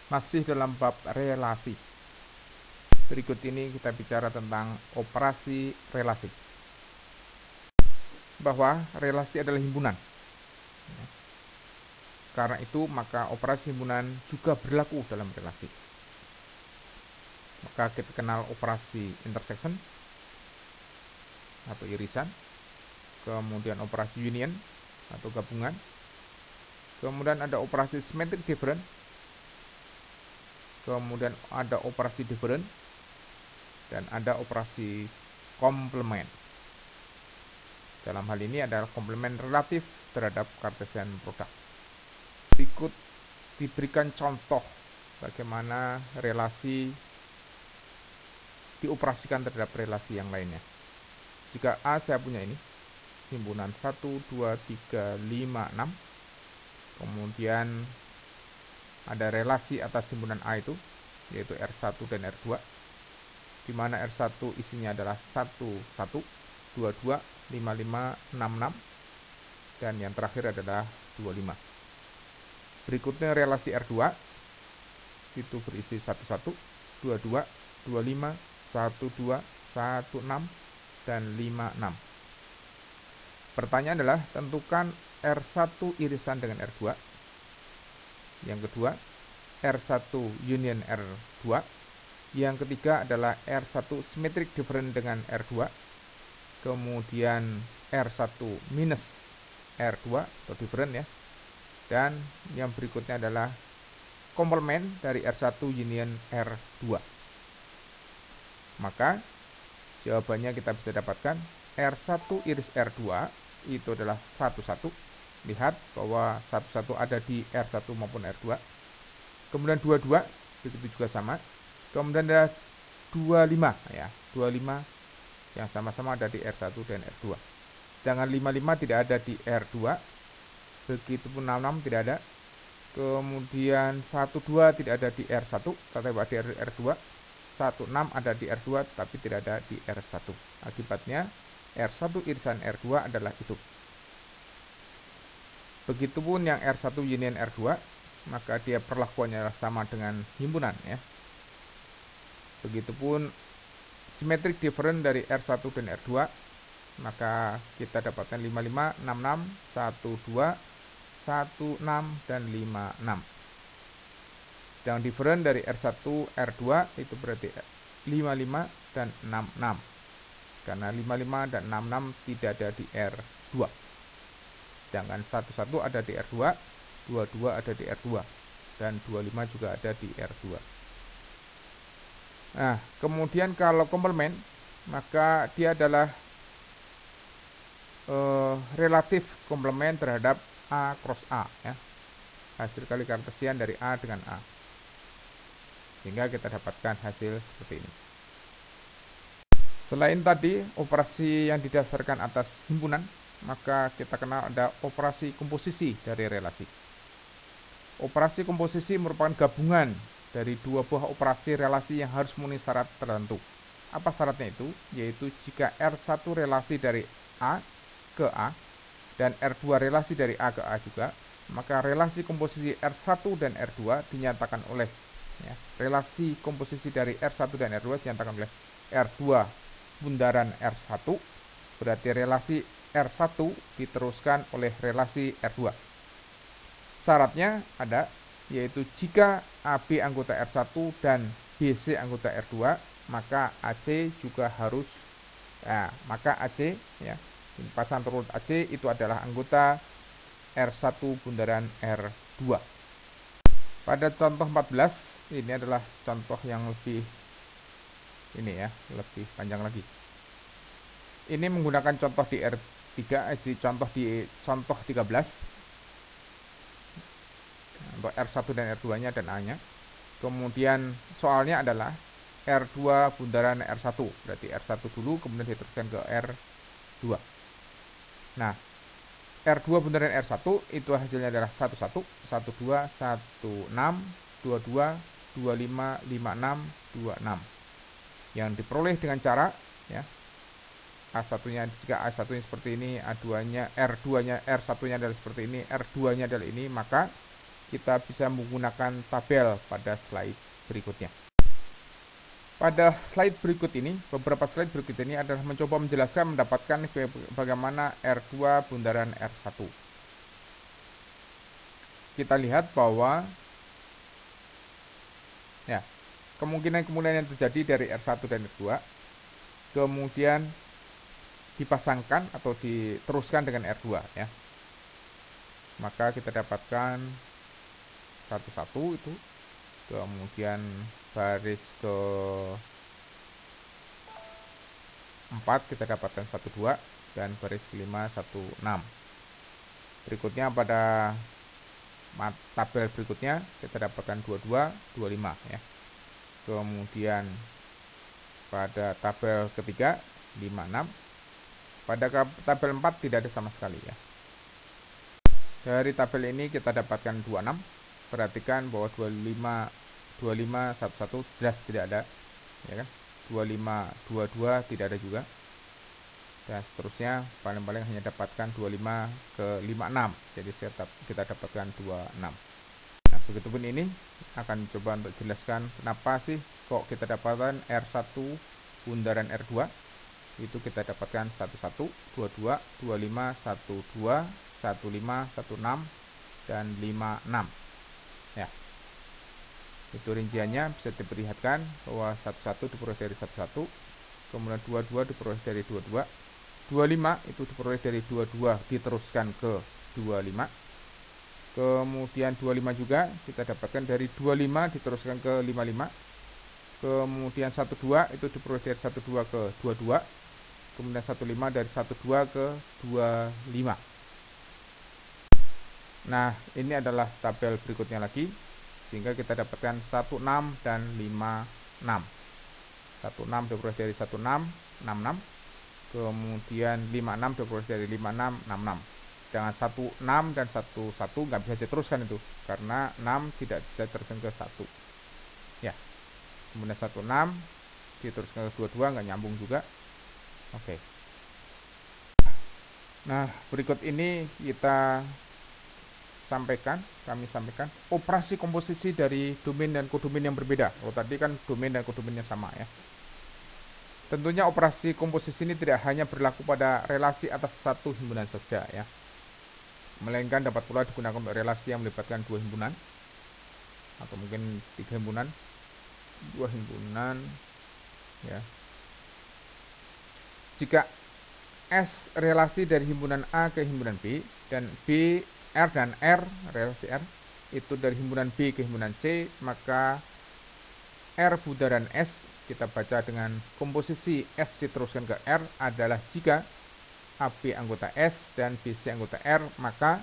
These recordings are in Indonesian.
Masih dalam bab relasi. Berikut ini kita bicara tentang operasi relasi. Bahwa relasi adalah himpunan. Karena itu maka operasi himpunan juga berlaku dalam relasi. Maka kita kenal operasi intersection atau irisan, kemudian operasi union atau gabungan, kemudian ada operasi symmetric difference, kemudian ada operasi different, dan ada operasi komplement. Dalam hal ini adalah komplement relatif terhadap Cartesian product. Berikut diberikan contoh bagaimana relasi dioperasikan terhadap relasi yang lainnya. Jika A saya punya ini, himpunan 1, 2, 3, 5, 6, kemudian ada relasi atas himpunan A itu, yaitu R1 dan R2, di mana R1 isinya adalah 1, 1, 2, 2, 5, 5, 6, 6, dan yang terakhir adalah 25. Berikutnya relasi R2, itu berisi 1, 1, 2, 2, 25, 1, 2, 1, 6, dan 5, 6. Pertanyaan adalah tentukan R1 irisan dengan R2. Yang kedua, R1 union R2. Yang ketiga adalah R1 symmetric different dengan R2. Kemudian R1 minus R2 atau different ya. Dan yang berikutnya adalah komplement dari R1 union R2. Maka jawabannya kita bisa dapatkan R1 iris R2 itu adalah 1, 1. Lihat bahwa 1, 1 ada di R1 maupun R2. Kemudian 2, 2 begitu juga sama. Kemudian ada 25 ya, 25 yang sama-sama ada di R1 dan R2. Sedangkan 55 tidak ada di R2. Begitupun 66 tidak ada. Kemudian 12 tidak ada di R1 tetapi ada di R2. 16 ada di R2 tapi tidak ada di R1. Akibatnya R1 irisan R2 adalah itu. Begitupun yang R1 union R2, maka dia perlakuannya sama dengan himpunan ya. Begitupun symmetric different dari R1 dan R2, maka kita dapatkan 55, 66, 12, 16, dan 56. Sedang different dari R1, R2 itu berarti 55 dan 66. Karena 55 dan 66 tidak ada di R2. Sedangkan 11 ada di R2, 22 ada di R2, dan 25 juga ada di R2. Nah, kemudian kalau komplement, maka dia adalah relatif komplement terhadap A cross A ya. Hasil kali Cartesian dari A dengan A. Sehingga kita dapatkan hasil seperti ini. Selain tadi operasi yang didasarkan atas himpunan, maka kita kenal ada operasi komposisi dari relasi. Operasi komposisi merupakan gabungan dari dua buah operasi relasi yang harus memenuhi syarat tertentu. Apa syaratnya itu? Yaitu jika R1 relasi dari A ke A dan R2 relasi dari A ke A juga, maka relasi komposisi R1 dan R2 dinyatakan oleh ya, relasi komposisi dari R1 dan R2 dinyatakan oleh R2 bundaran R1, berarti relasi R1 diteruskan oleh relasi R2. Syaratnya ada, yaitu jika AB anggota R1 dan BC anggota R2, maka AC juga harus, maka AC ya, pasangan turut AC itu adalah anggota R1 bundaran R2. Pada contoh 14, ini adalah contoh yang lebih lebih panjang lagi. Ini menggunakan contoh di R3, di contoh 13 untuk R1 dan R2-nya dan A-nya. Kemudian soalnya adalah R2 bundaran R1, berarti R1 dulu kemudian diteruskan ke R2. Nah, R2 bundaran R1 itu hasilnya adalah 11, 12, 16, 22, 25, 56, 26. Yang diperoleh dengan cara ya, A1-nya jika A1-nya seperti ini, A2-nya, R2-nya, R1-nya adalah seperti ini, R2-nya adalah ini, maka kita bisa menggunakan tabel pada slide berikutnya. Pada slide berikut ini, beberapa slide berikut ini adalah mencoba menjelaskan mendapatkan bagaimana R2 bundaran R1. Kita lihat bahwa ya, kemungkinan yang terjadi dari R1 dan R2 kemudian dipasangkan atau diteruskan dengan R2 ya. Maka kita dapatkan 1 itu, kemudian baris ke 4 kita dapatkan 12 dan baris kelima 16. Berikutnya pada tabel berikutnya kita dapatkan 22, 25 ya. Kemudian pada tabel ketiga 56. Pada tabel 4 tidak ada sama sekali ya. Dari tabel ini kita dapatkan 26. Perhatikan bahwa 25, 11 jelas tidak ada ya kan. 25, 22 tidak ada juga. Dan seterusnya paling-paling hanya dapatkan 25 ke 56. Jadi kita dapatkan 26. Nah, begitupun ini akan coba untuk jelaskan kenapa sih kok kita dapatkan R1 bundaran R2. Itu kita dapatkan 11, 22, 25, 12, 15, 16 dan 56. Ya. Itu rinciannya bisa diperlihatkan bahwa 11 diperoleh dari 11, kemudian 22 diperoleh dari 22, 25 itu diperoleh dari 22 diteruskan ke 25, kemudian 25 juga kita dapatkan dari 25 diteruskan ke 55, kemudian 12 itu diperoleh dari 12 ke 22, kemudian 15 dari 12 ke 25. Nah, ini adalah tabel berikutnya lagi, sehingga kita dapatkan 16 dan 56. 16 diperoleh dari 16, 66. Kemudian 56 diperoleh dari 56, 66. Dengan 16 dan 11 nggak bisa diteruskan itu, karena 6 tidak bisa diteruskan ke 1. Ya. Kemudian 16 diteruskan ke 22 nggak nyambung juga. Oke. Nah, berikut ini kami sampaikan operasi komposisi dari domain dan kodomain yang berbeda. Oh, tadi kan domain dan kodomainnya sama ya. Tentunya operasi komposisi ini tidak hanya berlaku pada relasi atas satu himpunan saja ya, melainkan dapat pula digunakan untuk relasi yang melibatkan dua himpunan atau mungkin 3 himpunan, 2 himpunan ya. Jika S relasi dari himpunan A ke himpunan B dan B R dan R relasi R itu dari himpunan B ke himpunan C, maka R bundaran S kita baca dengan komposisi S diteruskan ke R adalah jika AB anggota S dan BC anggota R, maka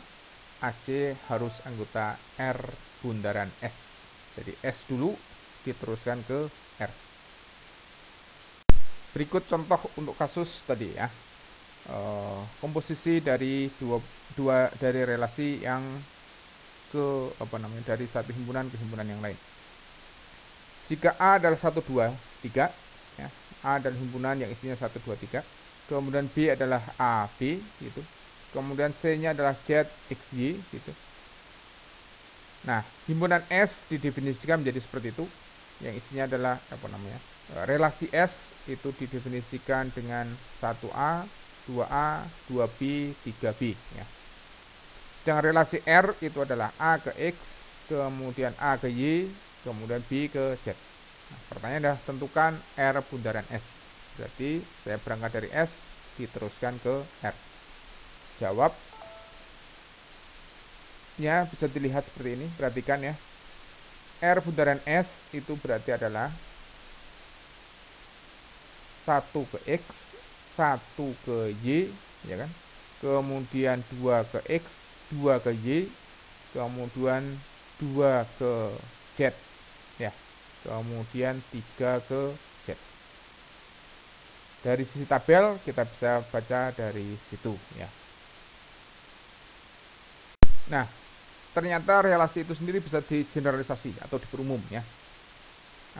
AC harus anggota R bundaran S. Jadi S dulu diteruskan ke R. Berikut contoh untuk kasus tadi ya. Komposisi dari dari relasi yang dari satu himpunan ke himpunan yang lain. Jika A adalah 1, 2, 3 ya, A adalah himpunan yang isinya 1, 2, 3, kemudian B adalah AB gitu, kemudian C nya adalah Z, X, Y gitu. Nah, himpunan S didefinisikan menjadi seperti itu, yang isinya adalah relasi S itu didefinisikan dengan 1A, 2A, 2B, 3B ya. Sedangkan relasi R itu adalah A ke X, kemudian A ke Y, kemudian B ke Z. Nah, pertanyaan adalah tentukan R bundaran S. Berarti saya berangkat dari S diteruskan ke R. Jawabnya bisa dilihat seperti ini. Perhatikan ya. R bundaran S itu berarti adalah 1 ke X, 1 ke Y ya kan. Kemudian 2 ke X, 2 ke Y, kemudian 2 ke Z ya, kemudian 3 ke Z. Dari sisi tabel kita bisa baca dari situ ya. Nah, ternyata relasi itu sendiri bisa digeneralisasi atau diperumum ya.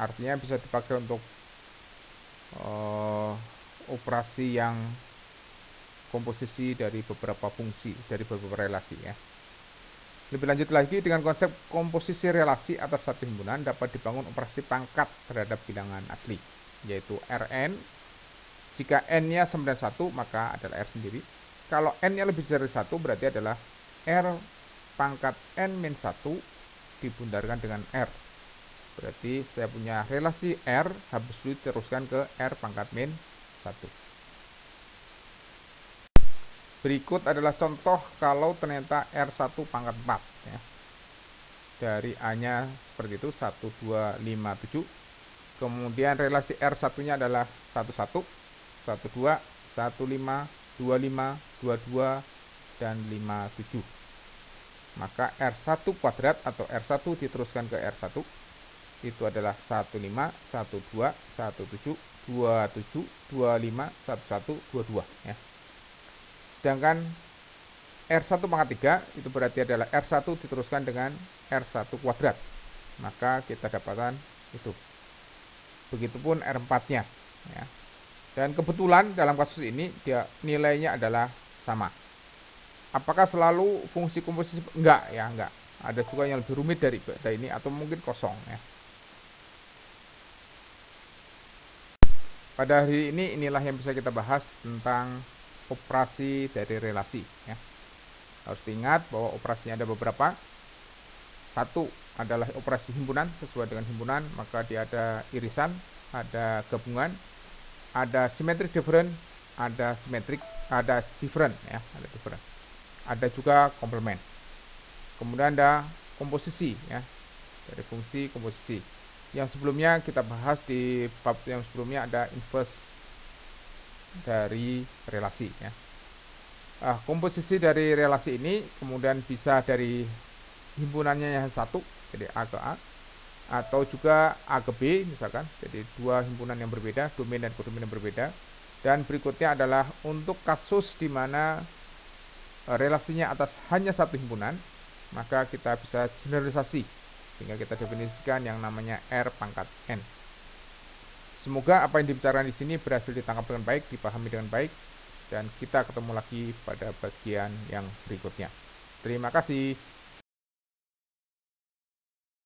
Artinya bisa dipakai untuk operasi yang komposisi dari beberapa fungsi, dari beberapa relasi ya. Lebih lanjut lagi, dengan konsep komposisi relasi atas satu himpunan dapat dibangun operasi pangkat terhadap bilangan asli, yaitu Rn. Jika n-nya sama dengan 1, maka adalah R sendiri. Kalau n-nya lebih dari 1, berarti adalah R pangkat n-1 dibundarkan dengan R. Berarti saya punya relasi R habis itu diteruskan ke R pangkat min 1. Berikut adalah contoh kalau ternyata R1 pangkat 4 ya. Dari A-nya seperti itu 1, 2, 5, 7. Kemudian relasi R1 nya adalah 11, 12, 15, 25, 22 dan 57. Maka R1 kuadrat atau R1 diteruskan ke R1 itu adalah 15, 12, 17, 27, 25, 11, 22 ya. Sedangkan R1 pangkat 3 itu berarti adalah R1 diteruskan dengan R1 kuadrat. Maka kita dapatkan itu. Begitupun R4-nya ya. Dan kebetulan dalam kasus ini dia nilainya adalah sama. Apakah selalu fungsi komposisi? Enggak ya, enggak. Ada juga yang lebih rumit dari ini atau mungkin kosong ya. Pada hari ini inilah yang bisa kita bahas tentang operasi dari relasi ya. Harus diingat bahwa operasinya ada beberapa. Satu adalah operasi himpunan, sesuai dengan himpunan maka dia ada irisan, ada gabungan, ada symmetric different, ada symmetric, ada different ya, ada different. Ada juga komplement. Kemudian ada komposisi ya, dari fungsi komposisi. Yang sebelumnya kita bahas di bab yang sebelumnya ada inverse dari relasi ya. Komposisi dari relasi ini kemudian bisa dari himpunannya yang satu, jadi A ke A, atau juga A ke B misalkan, jadi dua himpunan yang berbeda, domain dan kodomain yang berbeda. Dan berikutnya adalah untuk kasus di mana relasinya atas hanya satu himpunan, maka kita bisa generalisasi sehingga kita definisikan yang namanya R pangkat N. Semoga apa yang dibicarakan di sini berhasil ditangkap dengan baik, dipahami dengan baik, dan kita ketemu lagi pada bagian yang berikutnya. Terima kasih.